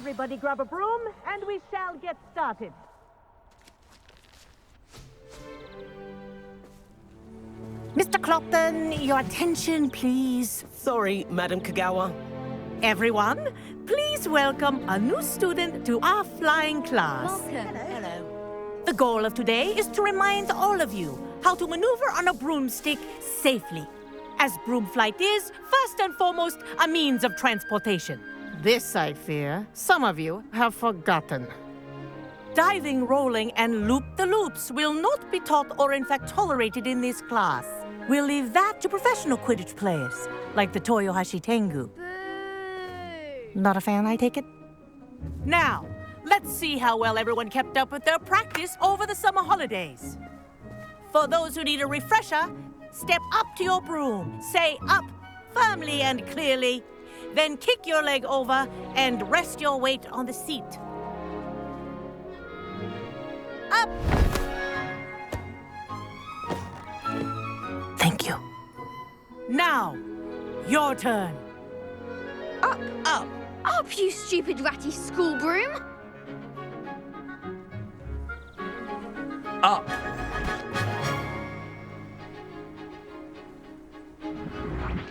Everybody grab a broom, and we shall get started. Mr. Clopton, your attention, please. Sorry, Madam Kagawa. Everyone, please welcome a new student to our flying class. Welcome. Hello. The goal of today is to remind all of you how to maneuver on a broomstick safely, as broom flight is, first and foremost, a means of transportation. This, I fear, some of you have forgotten. Diving, rolling, and loop-the-loops will not be taught or in fact tolerated in this class. We'll leave that to professional Quidditch players, like the Toyohashi Tengu. Boo! Not a fan, I take it? Now, let's see how well everyone kept up with their practice over the summer holidays. For those who need a refresher, step up to your broom, say up firmly and clearly, then kick your leg over and rest your weight on the seat. Up! Thank you. Now, your turn. Up! Up! Up, you stupid ratty school broom! Up!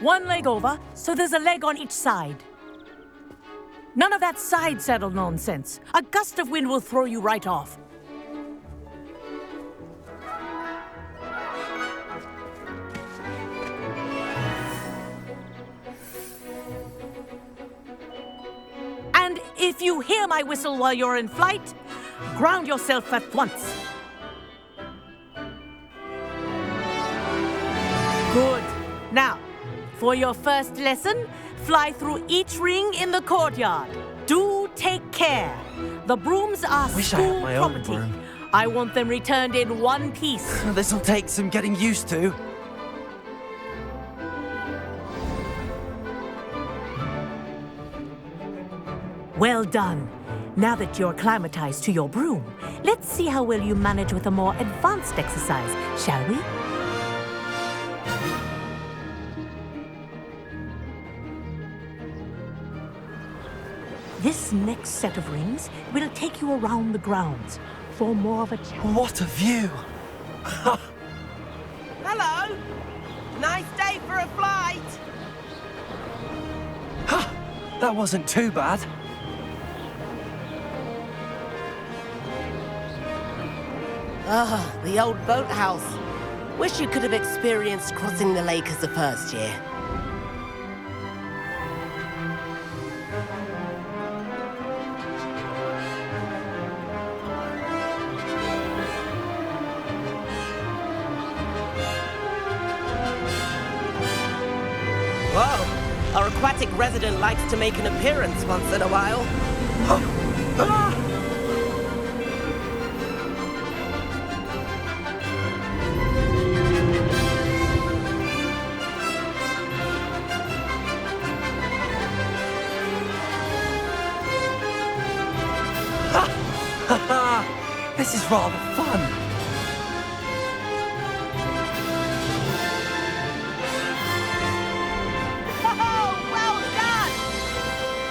One leg over, so there's a leg on each side. None of that side saddle nonsense. A gust of wind will throw you right off. And if you hear my whistle while you're in flight, ground yourself at once. Good. Now, for your first lesson, fly through each ring in the courtyard. Do take care. The brooms are Wish I had school my own property. broom. I want them returned in one piece. This'll take some getting used to. Well done. Now that you're acclimatized to your broom, let's see how well you manage with a more advanced exercise, shall we? This next set of rings will take you around the grounds for more of a challenge. What a view! Hello! Nice day for a flight! That wasn't too bad. Ah, the old boathouse. Wish you could have experienced crossing the lake as the first year. Whoa! Our aquatic resident likes to make an appearance once in a while. This is rather fun. Oh, well done!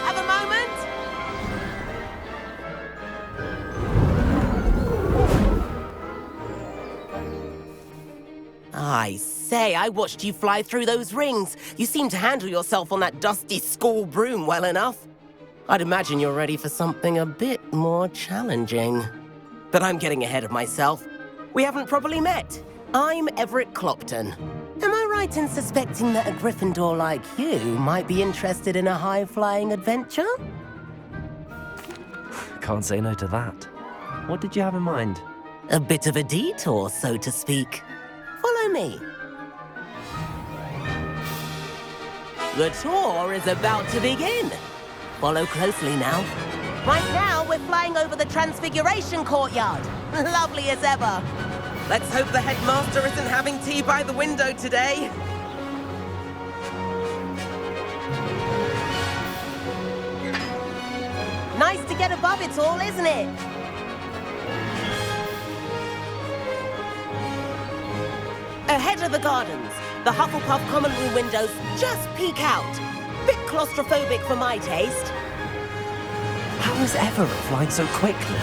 Have a moment? I say, I watched you fly through those rings. You seem to handle yourself on that dusty school broom well enough. I'd imagine you're ready for something a bit more challenging. But I'm getting ahead of myself. We haven't properly met. I'm Everett Clopton. Am I right in suspecting that a Gryffindor like you might be interested in a high-flying adventure? Can't say no to that. What did you have in mind? A bit of a detour, so to speak. Follow me. The tour is about to begin. Follow closely now. Right now, we're flying over the Transfiguration Courtyard. Lovely as ever. Let's hope the headmaster isn't having tea by the window today. Nice to get above it all, isn't it? Ahead of the gardens, the Hufflepuff common room windows just peek out. Bit claustrophobic for my taste. How is Everett flying so quickly?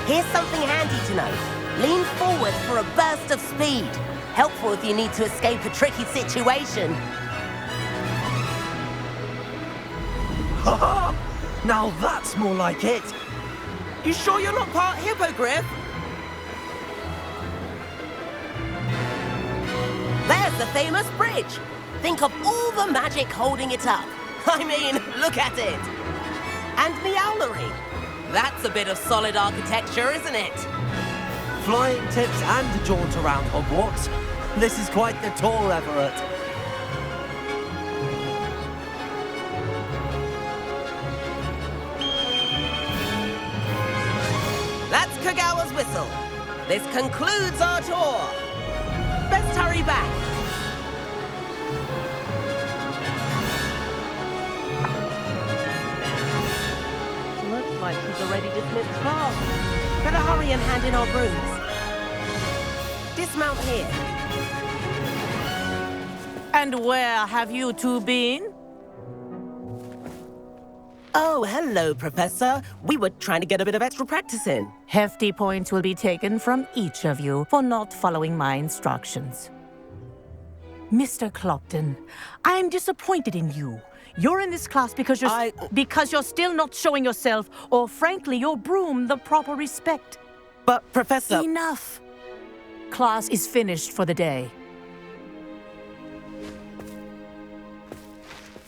Here's something handy to know. Lean forward for a burst of speed. Helpful if you need to escape a tricky situation. Now that's more like it. You sure you're not part hippogriff? There's the famous bridge. Think of all the magic holding it up. I mean, look at it. And the owlery. That's a bit of solid architecture, isn't it? Flying tips and a jaunt around Hogwarts. This is quite the tour, Everett. That's Kagawa's whistle. This concludes our tour. Best hurry back. Looks like she's already dismissed class. Better hurry and hand in our brooms. Dismount here. And where have you two been? Oh, hello, Professor. We were trying to get a bit of extra practice in. Hefty points will be taken from each of you for not following my instructions. Mr. Clopton, I am disappointed in you. You're in this class because you're still not showing yourself, or frankly, your broom the proper respect. But, Professor... Enough. Class is finished for the day.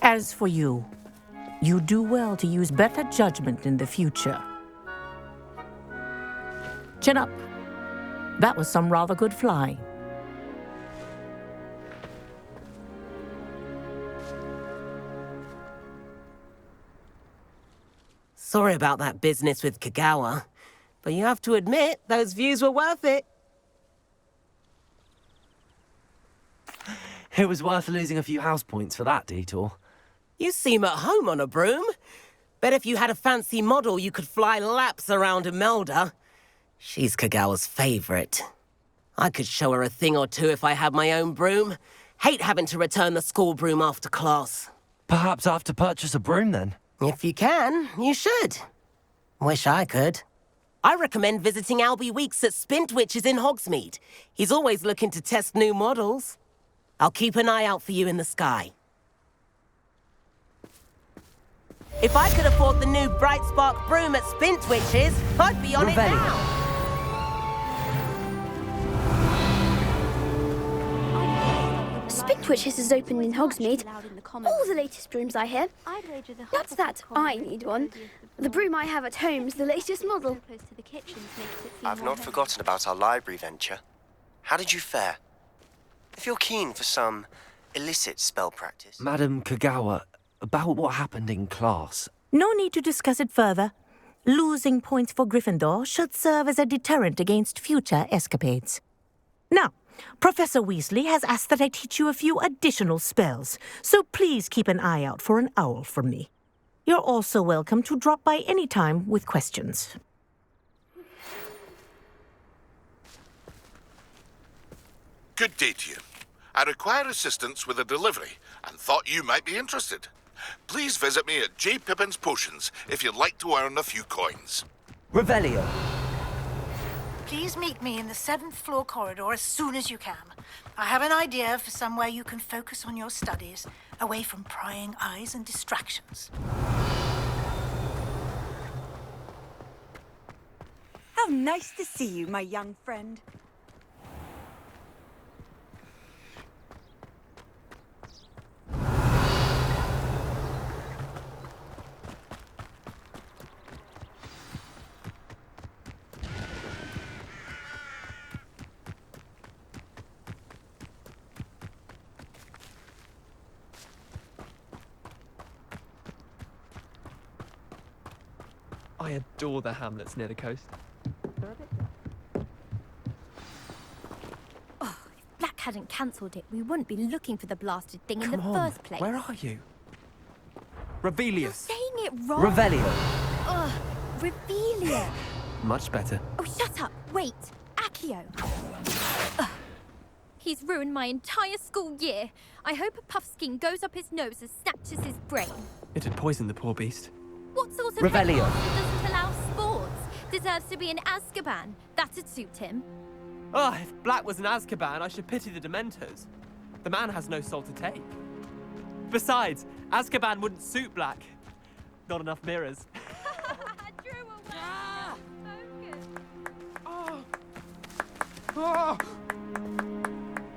As for you, you do well to use better judgment in the future. Chin up. That was some rather good flying. Sorry about that business with Kagawa, but you have to admit, those views were worth it. It was worth losing a few house points for that detour. You seem at home on a broom. Bet if you had a fancy model, you could fly laps around Imelda. She's Kagawa's favorite. I could show her a thing or two if I had my own broom. Hate having to return the school broom after class. Perhaps I have to purchase a broom then? If you can, you should. Wish I could. I recommend visiting Albie Weeks at Spintwitches in Hogsmeade. He's always looking to test new models. I'll keep an eye out for you in the sky. If I could afford the new Bright Spark broom at Spintwitches, I'd be on it now. Spintwitches is open in Hogsmeade. All the latest brooms, I hear. That's that. I need one. The broom I have at home's the latest model. I've not forgotten about our library venture. How did you fare? If you're keen for some illicit spell practice... Madam Kagawa, about what happened in class. No need to discuss it further. Losing points for Gryffindor should serve as a deterrent against future escapades. Now, Professor Weasley has asked that I teach you a few additional spells, so please keep an eye out for an owl from me. You're also welcome to drop by any time with questions. Good day to you. I require assistance with a delivery and thought you might be interested. Please visit me at J. Pippin's Potions if you'd like to earn a few coins. Revelio. Please meet me in the 7th floor corridor as soon as you can. I have an idea for somewhere you can focus on your studies, away from prying eyes and distractions. How nice to see you, my young friend. I adore the hamlets near the coast. Oh, if Black hadn't cancelled it, we wouldn't be looking for the blasted thing in the first place. Where are you? Revelius. You're saying it wrong. Revelio. Ugh, Revelia. Much better. Oh, shut up. Wait. Accio. Ugh. He's ruined my entire school year. I hope a puffskein goes up his nose and snatches his brain. It had poisoned the poor beast. What sort of Revelio. headmaster doesn't allow sports? Deserves to be in Azkaban. That'd suit him. Oh, if Black was in Azkaban, I should pity the Dementors. The man has no soul to take. Besides, Azkaban wouldn't suit Black. Not enough mirrors.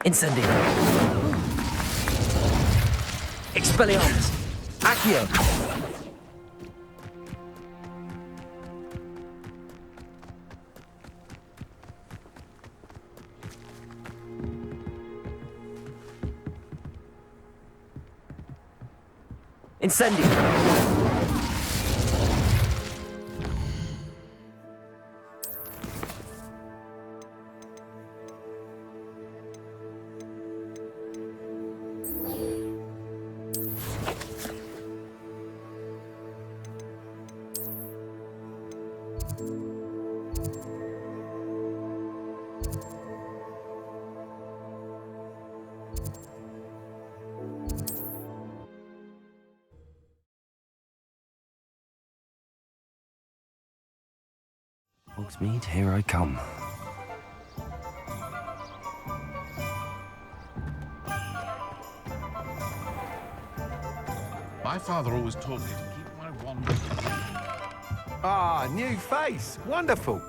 Incendio. Expelliarmus. Accio. Incendio. Hogsmeade, here I come. My father always told me to keep my wand. Ah, new face. Wonderful.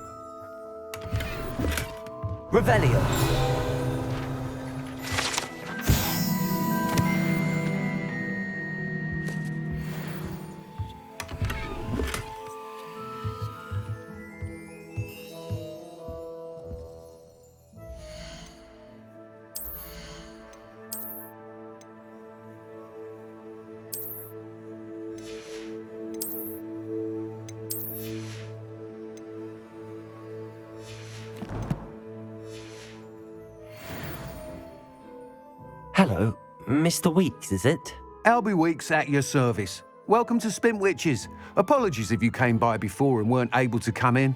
Revelio. Hello, Mr. Weeks, is it? Albie Weeks at your service. Welcome to Spintwitches. Apologies if you came by before and weren't able to come in.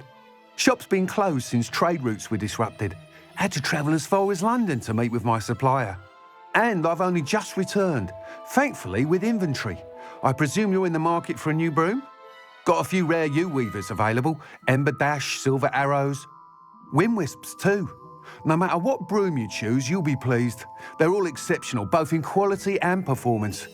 Shop's been closed since trade routes were disrupted. Had to travel as far as London to meet with my supplier. And I've only just returned, thankfully with inventory. I presume you're in the market for a new broom? Got a few rare U-weavers available. Ember Dash, Silver Arrows. Wind Wisps too. No matter what broom you choose, you'll be pleased. They're all exceptional, both in quality and performance.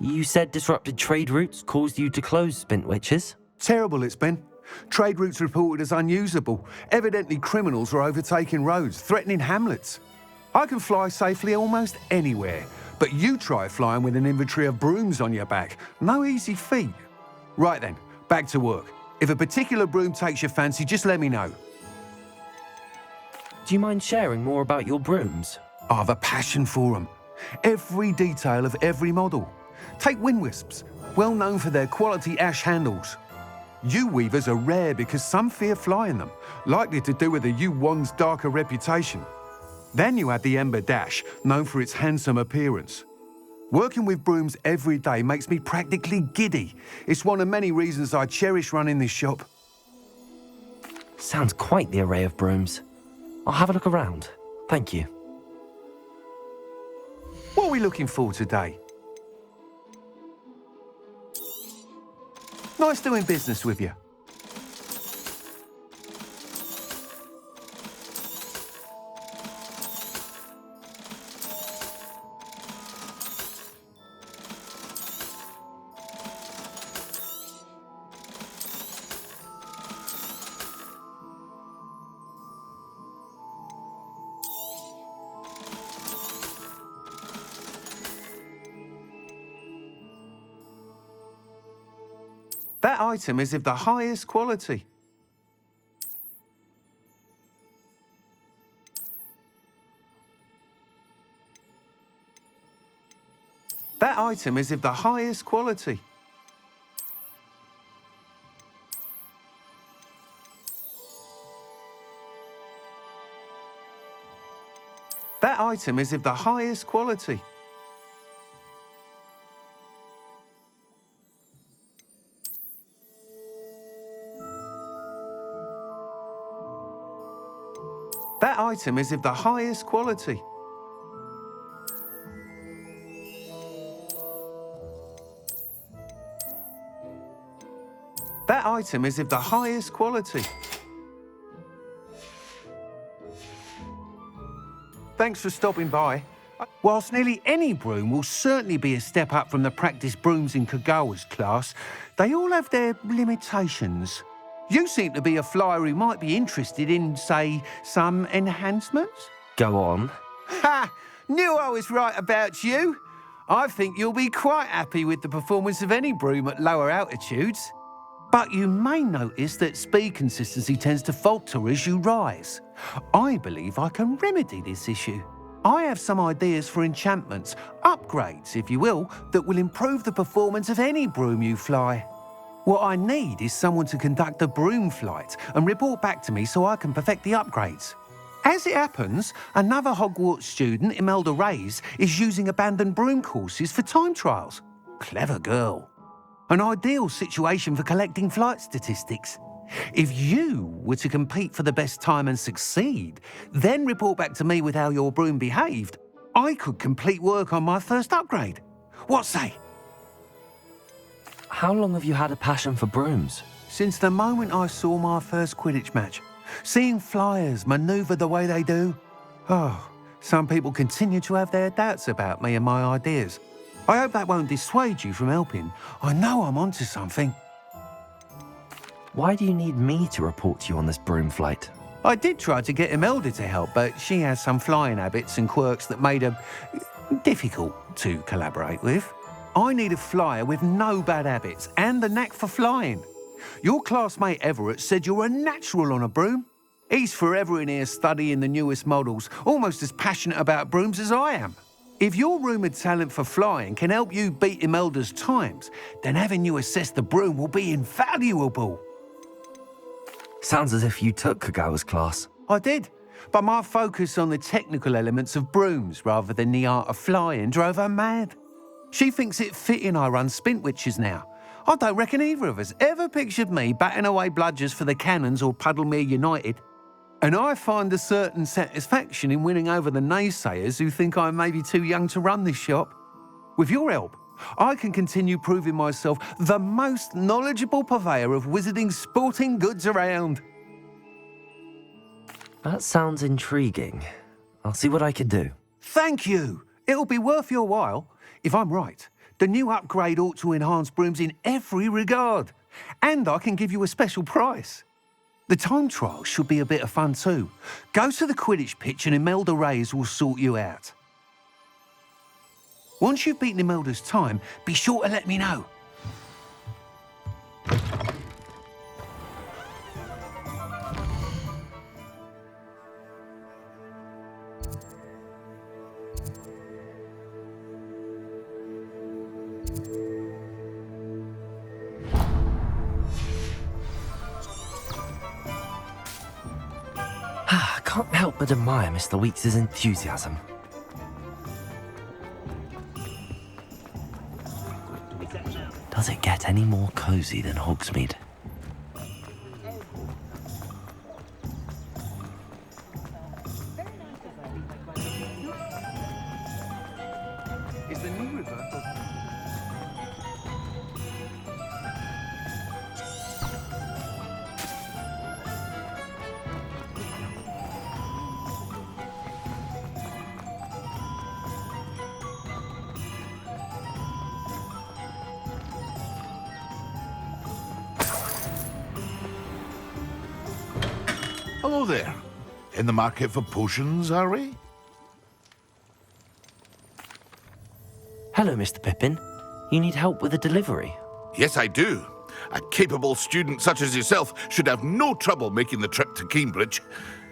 You said disrupted trade routes caused you to close Spintwitches? Terrible it's been. Trade routes reported as unusable. Evidently criminals were overtaking roads, threatening hamlets. I can fly safely almost anywhere, but you try flying with an inventory of brooms on your back. No easy feat. Right then, back to work. If a particular broom takes your fancy, just let me know. Do you mind sharing more about your brooms? I've a passion for them. Every detail of every model. Take Wind Wisps, well known for their quality ash handles. U-weavers are rare because some fear flying them, likely to do with the U-wand's darker reputation. Then you have the Ember Dash, known for its handsome appearance. Working with brooms every day makes me practically giddy. It's one of many reasons I cherish running this shop. Sounds quite the array of brooms. I'll have a look around. Thank you. What are we looking for today? Nice doing business with you. That item is of the highest quality. That item is of the highest quality. That item is of the highest quality. That item is of the highest quality. That item is of the highest quality. Thanks for stopping by. Whilst nearly any broom will certainly be a step up from the practice brooms in Kagawa's class, they all have their limitations. You seem to be a flyer who might be interested in, say, some enhancements? Go on. Ha! Knew I was right about you. I think you'll be quite happy with the performance of any broom at lower altitudes. But you may notice that speed consistency tends to falter as you rise. I believe I can remedy this issue. I have some ideas for enchantments, upgrades, if you will, that will improve the performance of any broom you fly. What I need is someone to conduct a broom flight and report back to me so I can perfect the upgrades. As it happens, another Hogwarts student, Imelda Reyes, is using abandoned broom courses for time trials. Clever girl. An ideal situation for collecting flight statistics. If you were to compete for the best time and succeed, then report back to me with how your broom behaved, I could complete work on my first upgrade. What say? How long have you had a passion for brooms? Since the moment I saw my first Quidditch match. Seeing flyers manoeuvre the way they do. Oh, some people continue to have their doubts about me and my ideas. I hope that won't dissuade you from helping. I know I'm onto something. Why do you need me to report to you on this broom flight? I did try to get Imelda to help, but she has some flying habits and quirks that made her difficult to collaborate with. I need a flyer with no bad habits and the knack for flying. Your classmate Everett said you're a natural on a broom. He's forever in here studying the newest models, almost as passionate about brooms as I am. If your rumoured talent for flying can help you beat Imelda's times, then having you assess the broom will be invaluable. Sounds as if you took Kagawa's class. I did, but my focus on the technical elements of brooms rather than the art of flying drove her mad. She thinks it fitting I run Spintwitches now. I don't reckon either of us ever pictured me batting away bludgers for the Cannons or Puddlemere United. And I find a certain satisfaction in winning over the naysayers who think I may be too young to run this shop. With your help, I can continue proving myself the most knowledgeable purveyor of wizarding sporting goods around. That sounds intriguing. I'll see what I can do. Thank you. It'll be worth your while. If I'm right, the new upgrade ought to enhance brooms in every regard. And I can give you a special price. The time trial should be a bit of fun too. Go to the Quidditch pitch and Imelda Reyes will sort you out. Once you've beaten Imelda's time, be sure to let me know. I can't help but admire Mr. Weeks' enthusiasm. Does it get any more cosy than Hogsmeade? Is the new river... Hello there. In the market for potions, are we? Hello, Mr. Pippin. You need help with a delivery? Yes, I do. A capable student such as yourself should have no trouble making the trip to Cambridge.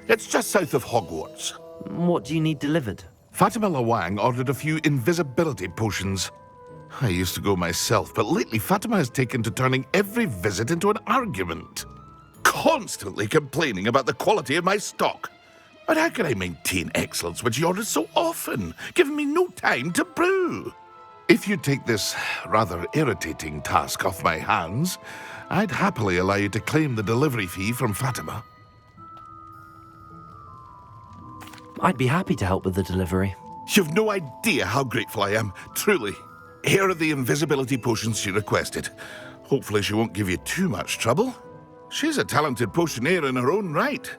It's just south of Hogwarts. What do you need delivered? Fatima Lawang ordered a few invisibility potions. I used to go myself, but lately Fatima has taken to turning every visit into an argument. Constantly complaining about the quality of my stock. But how can I maintain excellence when she orders so often, giving me no time to brew? If you take this rather irritating task off my hands, I'd happily allow you to claim the delivery fee from Fatima. I'd be happy to help with the delivery. You've no idea how grateful I am, truly. Here are the invisibility potions she requested. Hopefully she won't give you too much trouble. She's a talented potioneer in her own right.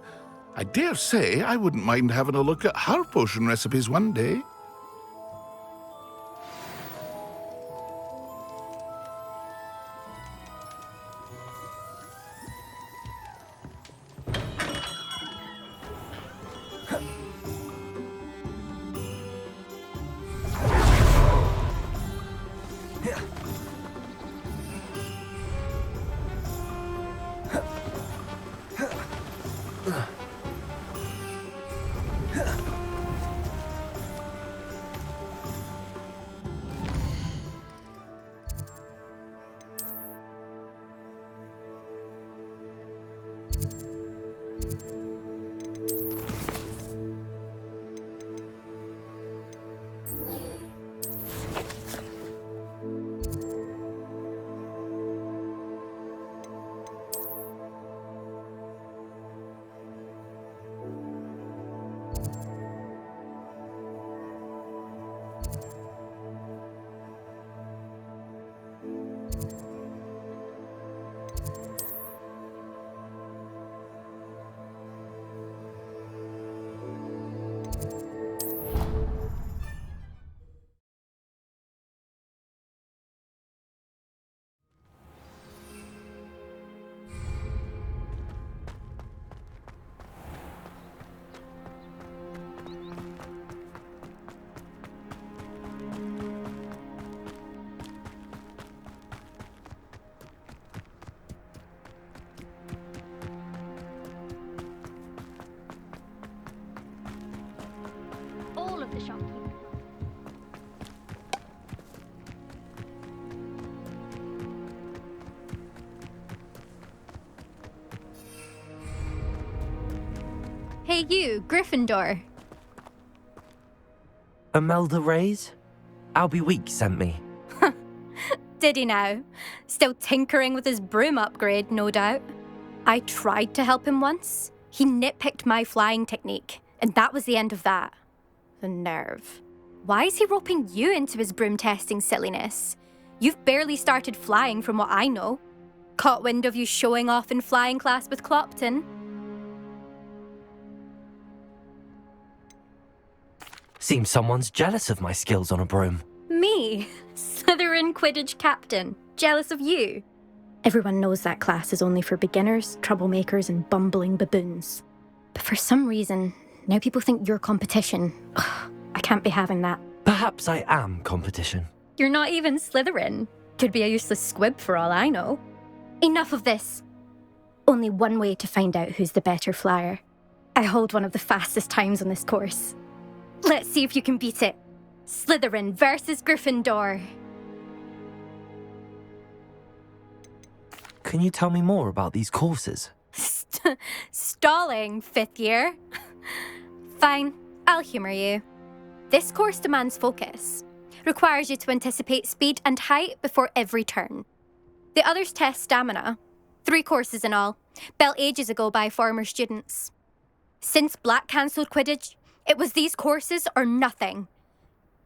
I dare say I wouldn't mind having a look at her potion recipes one day. The shopkeeper. Hey you, Gryffindor. Imelda Reyes? Albie Week sent me. Did he now? Still tinkering with his broom upgrade, no doubt. I tried to help him once. He nitpicked my flying technique, and that was the end of that. The nerve. Why is he roping you into his broom testing silliness? You've barely started flying from what I know. Caught wind of you showing off in flying class with Clopton. Seems someone's jealous of my skills on a broom. Me? Slytherin Quidditch captain. Jealous of you? Everyone knows that class is only for beginners, troublemakers, and bumbling baboons. But for some reason, now people think you're competition. Ugh, I can't be having that. Perhaps I am competition. You're not even Slytherin. Could be a useless squib for all I know. Enough of this. Only one way to find out who's the better flyer. I hold one of the fastest times on this course. Let's see if you can beat it. Slytherin versus Gryffindor. Can you tell me more about these courses? Stalling, 5th year. Fine, I'll humour you. This course demands focus. Requires you to anticipate speed and height before every turn. The others test stamina. 3 courses in all, built ages ago by former students. Since Black cancelled Quidditch, it was these courses or nothing.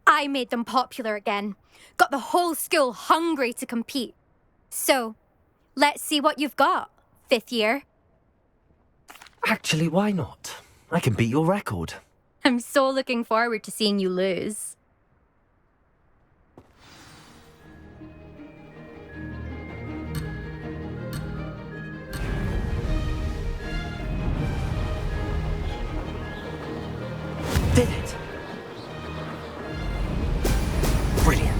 I made them popular again. Got the whole school hungry to compete. So, let's see what you've got, 5th year. Actually, why not? I can beat your record. I'm so looking forward to seeing you lose. Did it! Brilliant.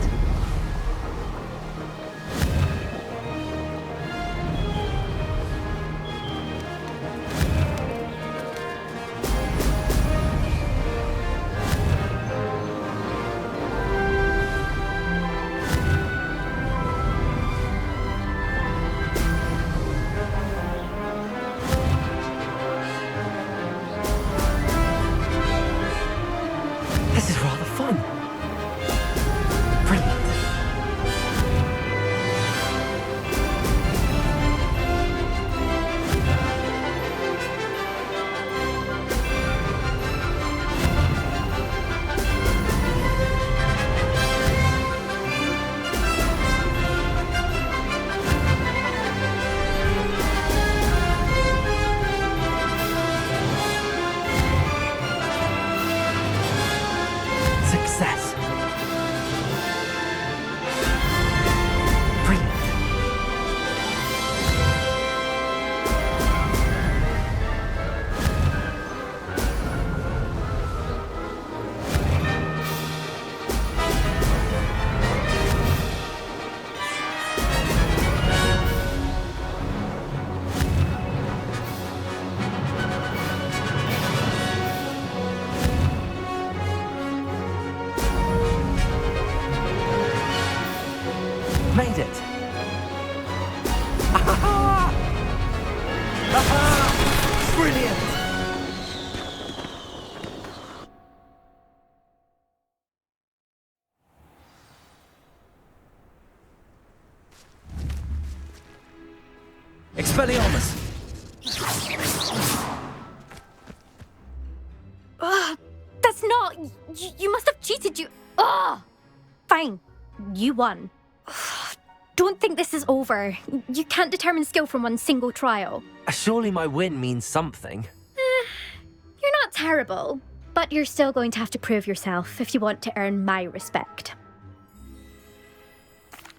Oh, you must have cheated, you... Oh! Fine. You won. Don't think this is over. You can't determine skill from one single trial. Surely my win means something. You're not terrible, but you're still going to have to prove yourself if you want to earn my respect.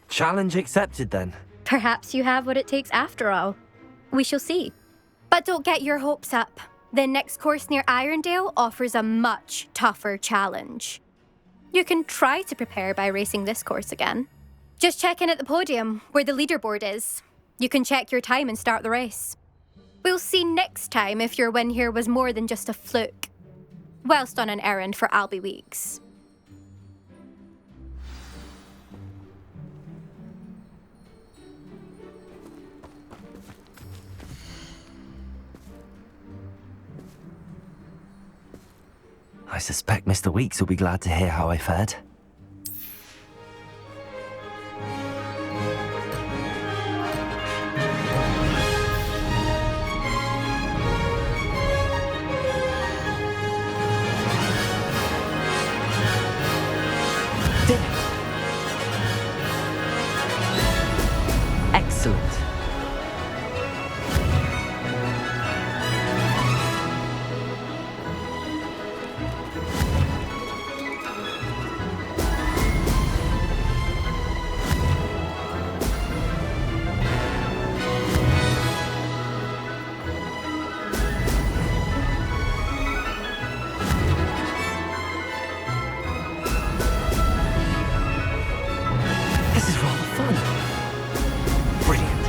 Challenge accepted, then. Perhaps you have what it takes after all. We shall see. But don't get your hopes up. The next course near Irondale offers a much tougher challenge. You can try to prepare by racing this course again. Just check in at the podium, where the leaderboard is. You can check your time and start the race. We'll see next time if your win here was more than just a fluke, whilst on an errand for Albie Weeks. I suspect Mr. Weeks will be glad to hear how I fared. Did it? Excellent. This is rather fun. Brilliant.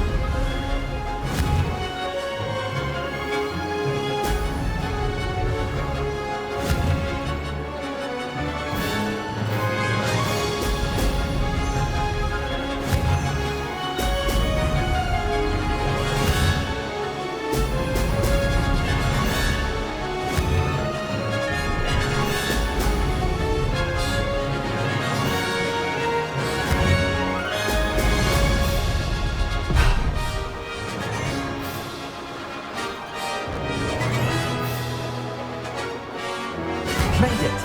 Made it.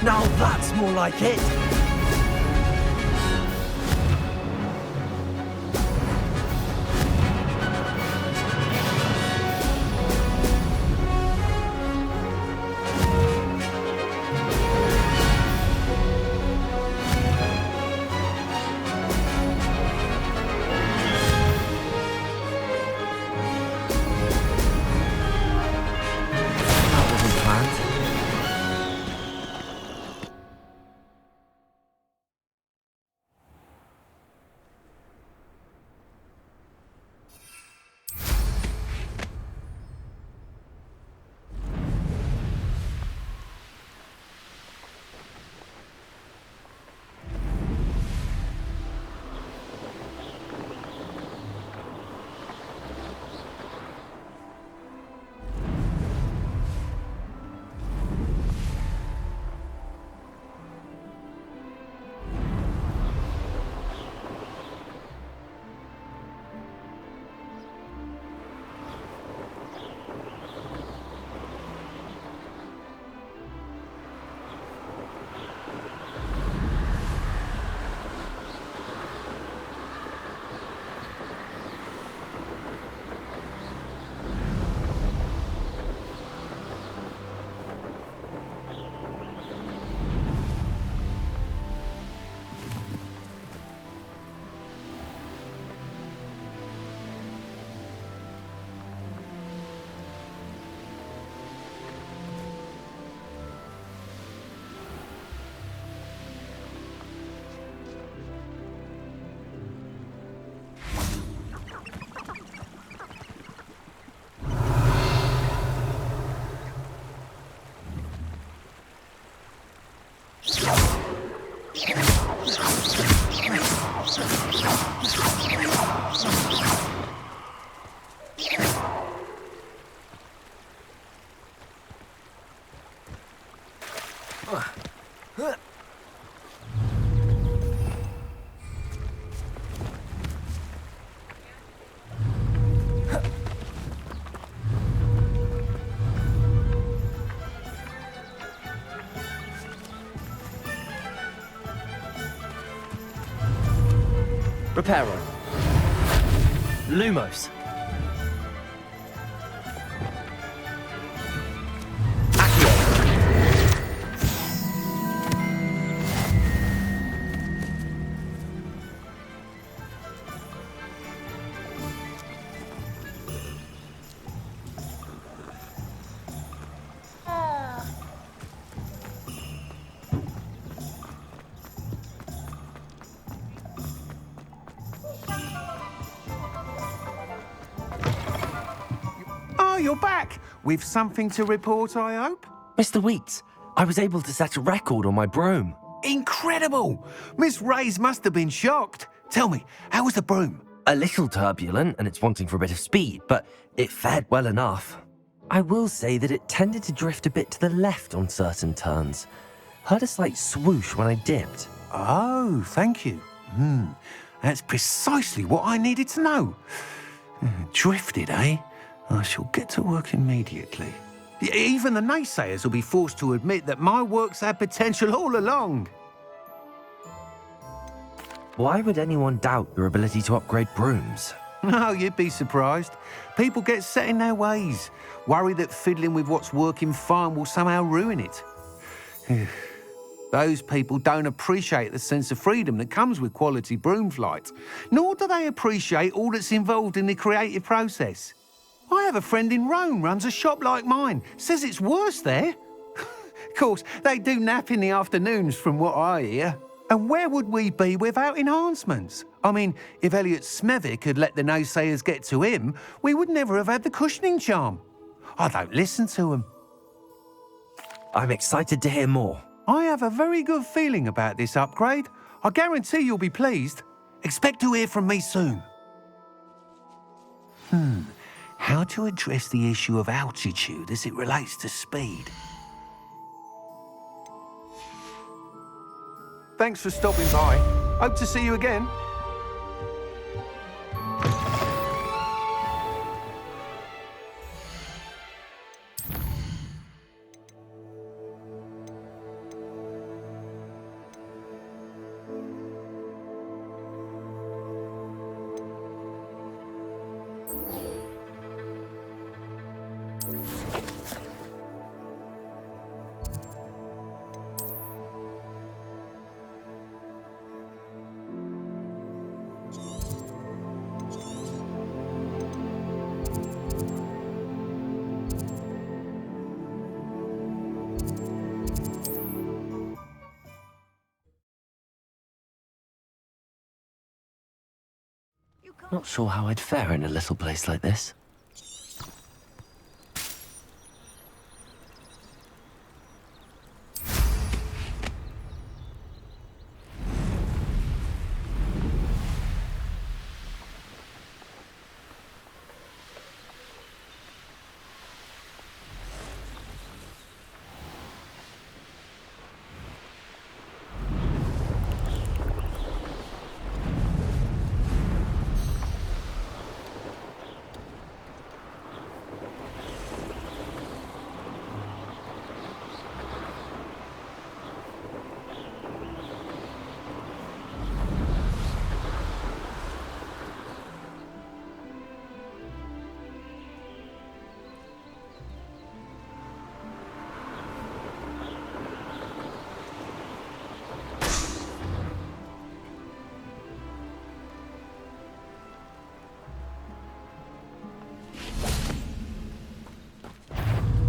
Now that's more like it. That wasn't planned. Reparo. Lumos. Oh, you're back! With something to report, I hope? Mr. Weeks, I was able to set a record on my broom. Incredible! Miss Reyes must have been shocked. Tell me, how was the broom? A little turbulent, and it's wanting for a bit of speed, but it fared well enough. I will say that it tended to drift a bit to the left on certain turns. Heard a slight swoosh when I dipped. Oh, thank you. That's precisely what I needed to know. Drifted, eh? I shall get to work immediately. Even the naysayers will be forced to admit that my work's had potential all along. Why would anyone doubt your ability to upgrade brooms? No, you'd be surprised. People get set in their ways, worry that fiddling with what's working fine will somehow ruin it. Those people don't appreciate the sense of freedom that comes with quality broom flight, nor do they appreciate all that's involved in the creative process. I have a friend in Rome runs a shop like mine, says it's worse there. Of course, they do nap in the afternoons from what I hear. And where would we be without enhancements? I mean, if Elliot Smethwick had let the naysayers get to him, we would never have had the cushioning charm. I don't listen to them. I'm excited to hear more. I have a very good feeling about this upgrade. I guarantee you'll be pleased. Expect to hear from me soon. How to address the issue of altitude as it relates to speed? Thanks for stopping by. Hope to see you again. Not sure how I'd fare in a little place like this.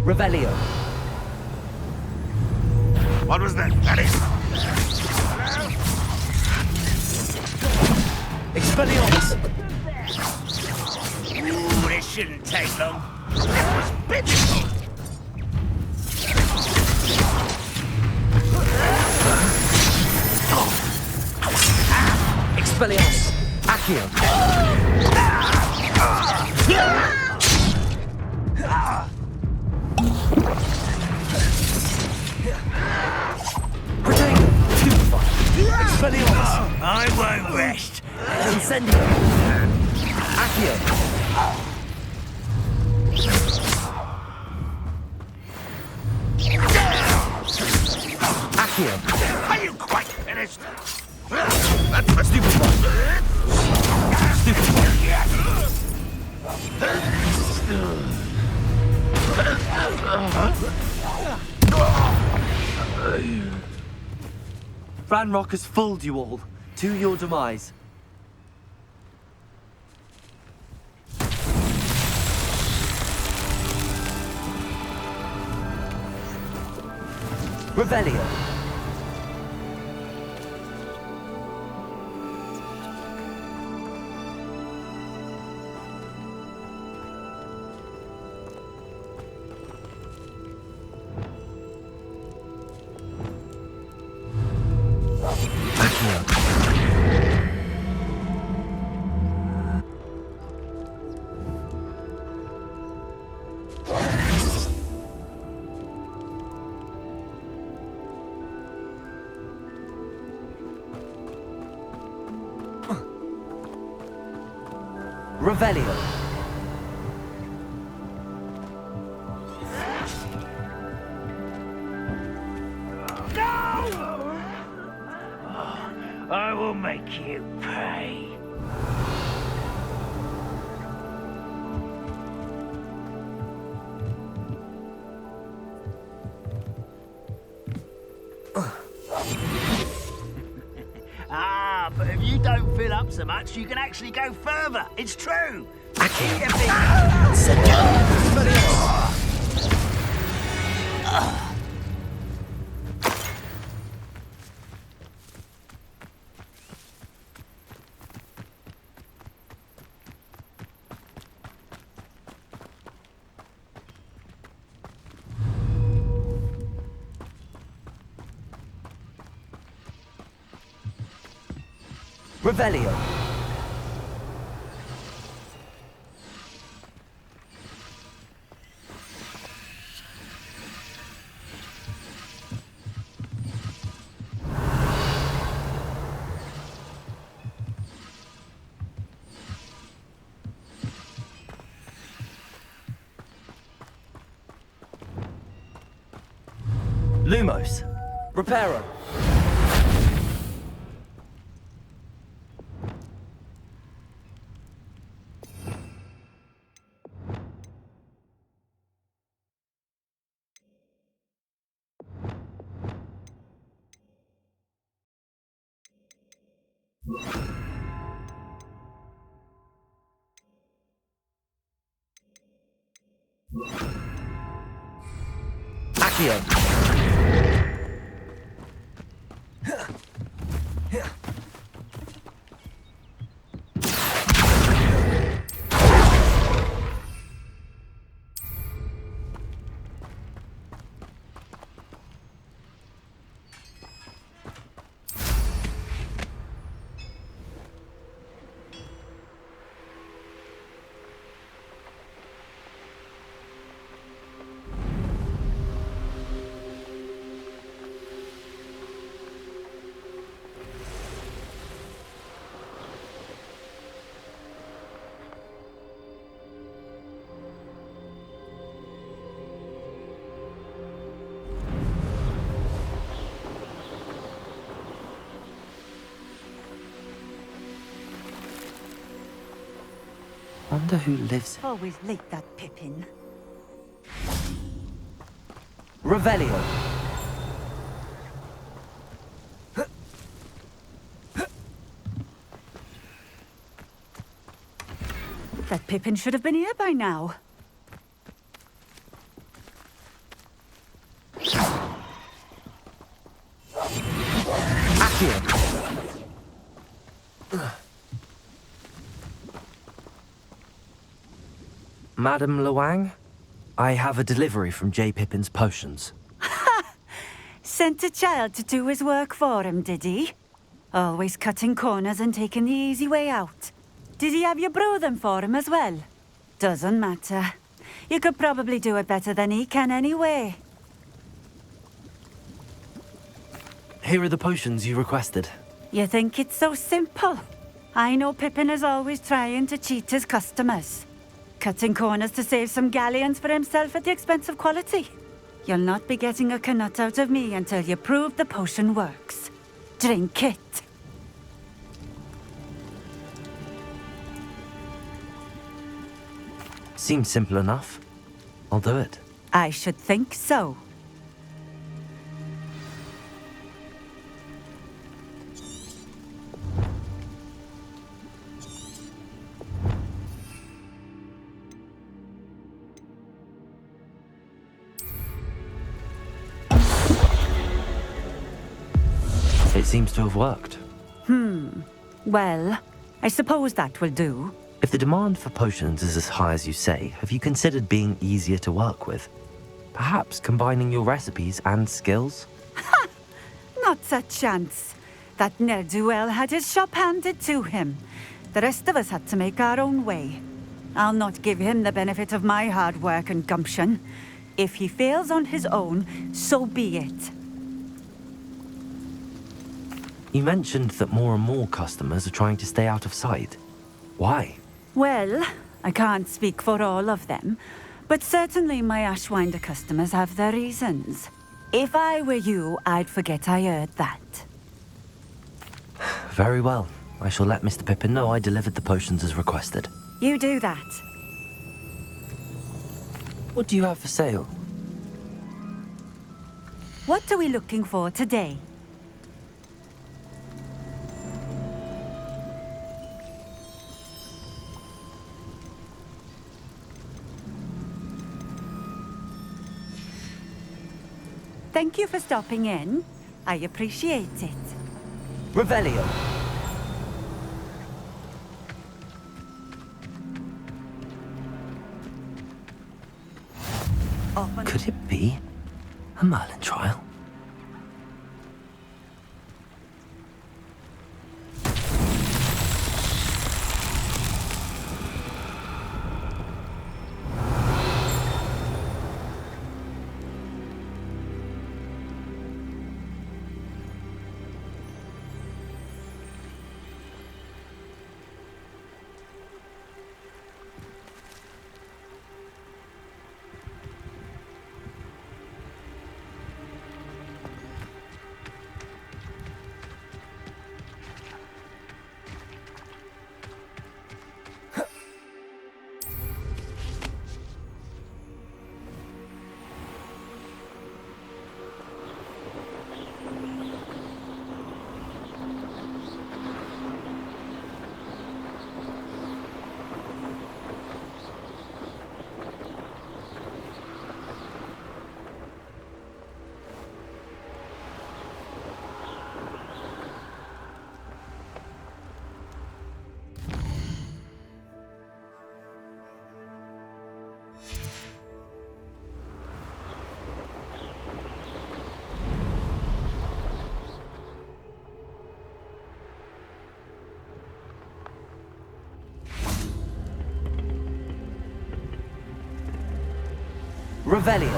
Revelio. What was that? Expelliarmus! Ooh, this shouldn't take long. That was pitiful. Expelliarmus! Accio! Expelliarmus! I won't rest. Incendio! Accio! Accio! Are you quite finished? That's a stupid one. Ranrock has fooled you all, to your demise. Revelio. Revelio. I will make you pay. But if you don't fill up so much, you can actually go further. It's true. Eat a bit. Revelio. Lumos. Reparo. Accio. Wonder who lives. Always late, that Pippin. Revelio. That Pippin should have been here by now. Accio. Madam Luang, I have a delivery from J. Pippin's potions. Sent a child to do his work for him, did he? Always cutting corners and taking the easy way out. Did he have you brew them for him as well? Doesn't matter. You could probably do it better than he can anyway. Here are the potions you requested. You think it's so simple? I know Pippin is always trying to cheat his customers. Cutting corners to save some galleons for himself at the expense of quality. You'll not be getting a canut out of me until you prove the potion works. Drink it. Seems simple enough. I'll do it. I should think so. It seems to have worked. Well, I suppose that will do. If the demand for potions is as high as you say, have you considered being easier to work with? Perhaps combining your recipes and skills? Not a chance. That ne'er-do-well had his shop handed to him. The rest of us had to make our own way. I'll not give him the benefit of my hard work and gumption. If he fails on his own, so be it. You mentioned that more and more customers are trying to stay out of sight. Why? Well, I can't speak for all of them, but certainly my Ashwinder customers have their reasons. If I were you, I'd forget I heard that. Very well. I shall let Mr. Pippin know I delivered the potions as requested. You do that. What do you have for sale? What are we looking for today? Thank you for stopping in. I appreciate it. Revelio. Could it be a Merlin trial? Revelio.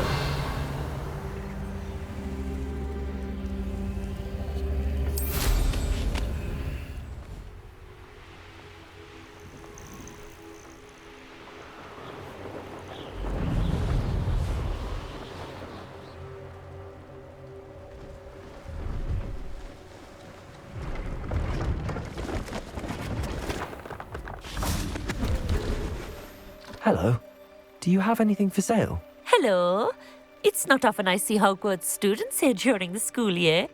Hello. Do you have anything for sale? Hello. It's not often I see Hogwarts students here during the school year.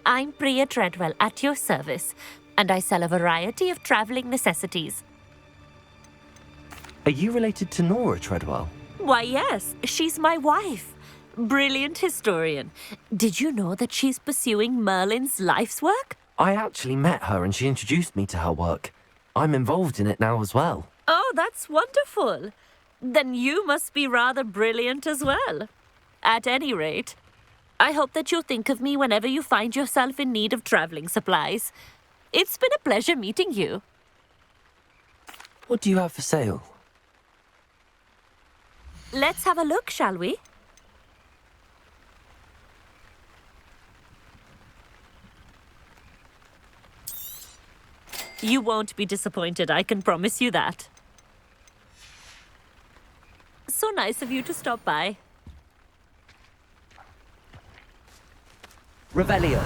I'm Priya Treadwell, at your service, and I sell a variety of travelling necessities. Are you related to Nora Treadwell? Why, yes, she's my wife. Brilliant historian. Did you know that she's pursuing Merlin's life's work? I actually met her and she introduced me to her work. I'm involved in it now as well. Oh, that's wonderful. Then you must be rather brilliant as well. At any rate, I hope that you'll think of me whenever you find yourself in need of travelling supplies. It's been a pleasure meeting you. What do you have for sale? Let's have a look, shall we? You won't be disappointed, I can promise you that. So nice of you to stop by. Revelio.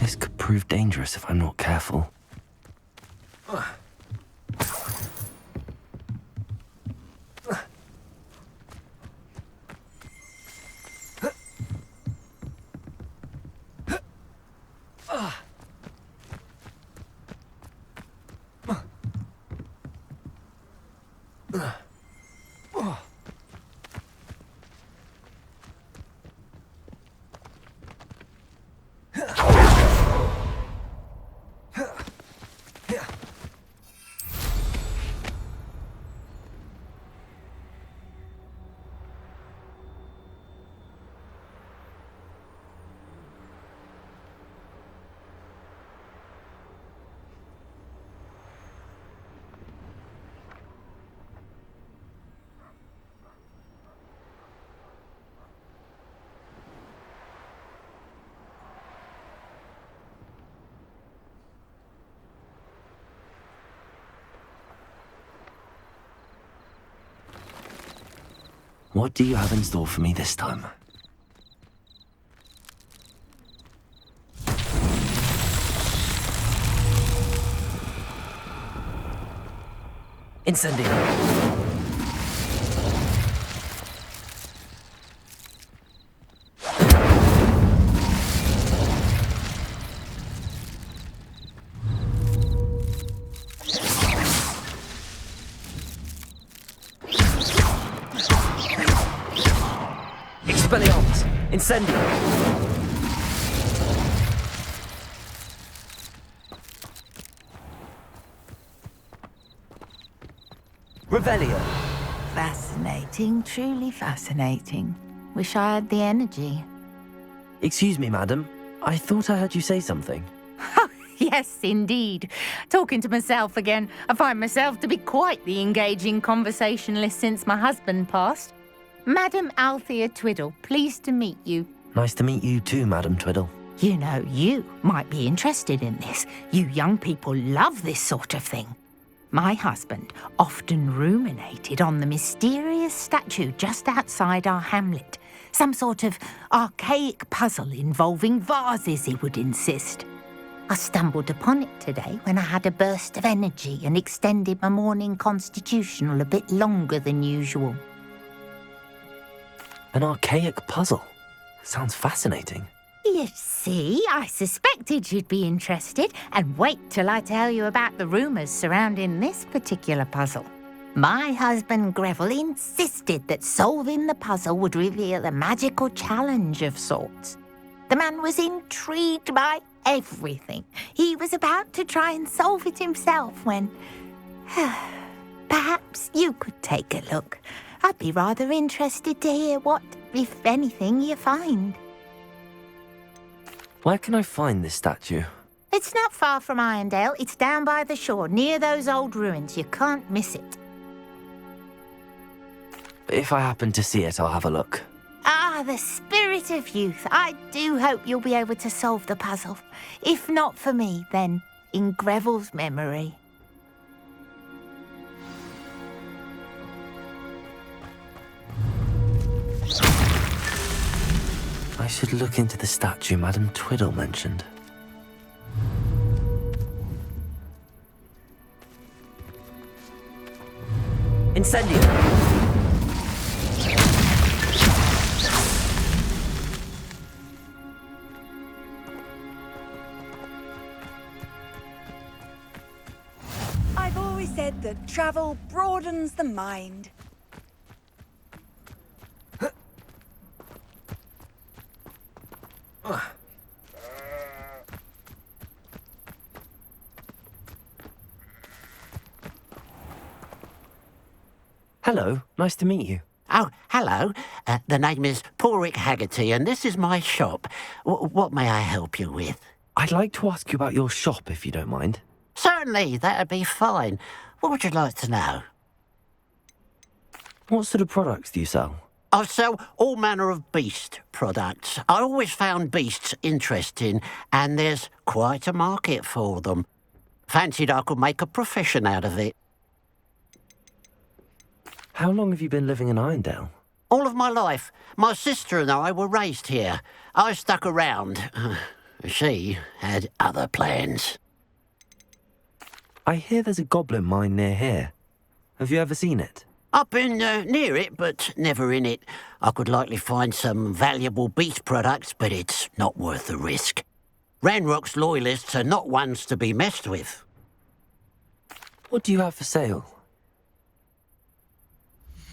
This could prove dangerous if I'm not careful. What do you have in store for me this time? Incendio. Expelliarmus! Incendio! Revelio! Fascinating, truly fascinating. Wish I had the energy. Excuse me, madam. I thought I heard you say something. Yes, indeed. Talking to myself again. I find myself to be quite the engaging conversationalist since my husband passed. Madam Althea Twiddle, pleased to meet you. Nice to meet you too, Madam Twiddle. You know, you might be interested in this. You young people love this sort of thing. My husband often ruminated on the mysterious statue just outside our hamlet. Some sort of archaic puzzle involving vases, he would insist. I stumbled upon it today when I had a burst of energy and extended my morning constitutional a bit longer than usual. An archaic puzzle. Sounds fascinating. You see, I suspected you'd be interested, and wait till I tell you about the rumours surrounding this particular puzzle. My husband Greville insisted that solving the puzzle would reveal a magical challenge of sorts. The man was intrigued by everything. He was about to try and solve it himself when... Perhaps you could take a look. I'd be rather interested to hear what, if anything, you find. Where can I find this statue? It's not far from Irondale. It's down by the shore, near those old ruins. You can't miss it. If I happen to see it, I'll have a look. Ah, the spirit of youth. I do hope you'll be able to solve the puzzle. If not for me, then in Greville's memory. I should look into the statue Madam Twiddle mentioned. Incendio! I've always said that travel broadens the mind. Hello, nice to meet you. Oh, hello. The name is Porrick Haggerty, and this is my shop. What may I help you with? I'd like to ask you about your shop, if you don't mind. Certainly, that'd be fine. What would you like to know? What sort of products do you sell? I sell all manner of beast products. I always found beasts interesting, and there's quite a market for them. Fancied I could make a profession out of it. How long have you been living in Irondale? All of my life. My sister and I were raised here. I stuck around. She had other plans. I hear there's a goblin mine near here. Have you ever seen it? I've been near it, but never in it. I could likely find some valuable beast products, but it's not worth the risk. Ranrock's loyalists are not ones to be messed with. What do you have for sale?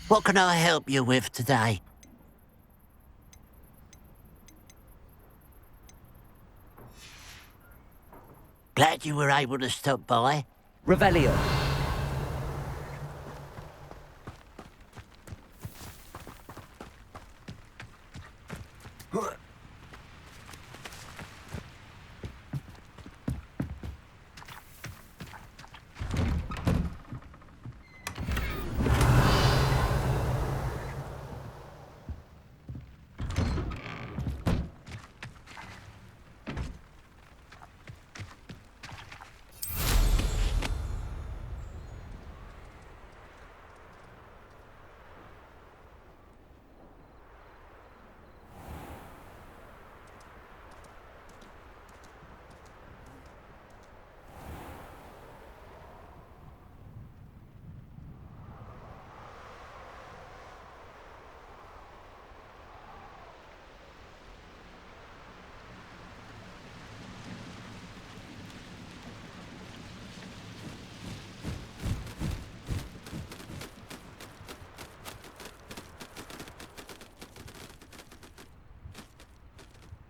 What can I help you with today? Glad you were able to stop by. Revelio.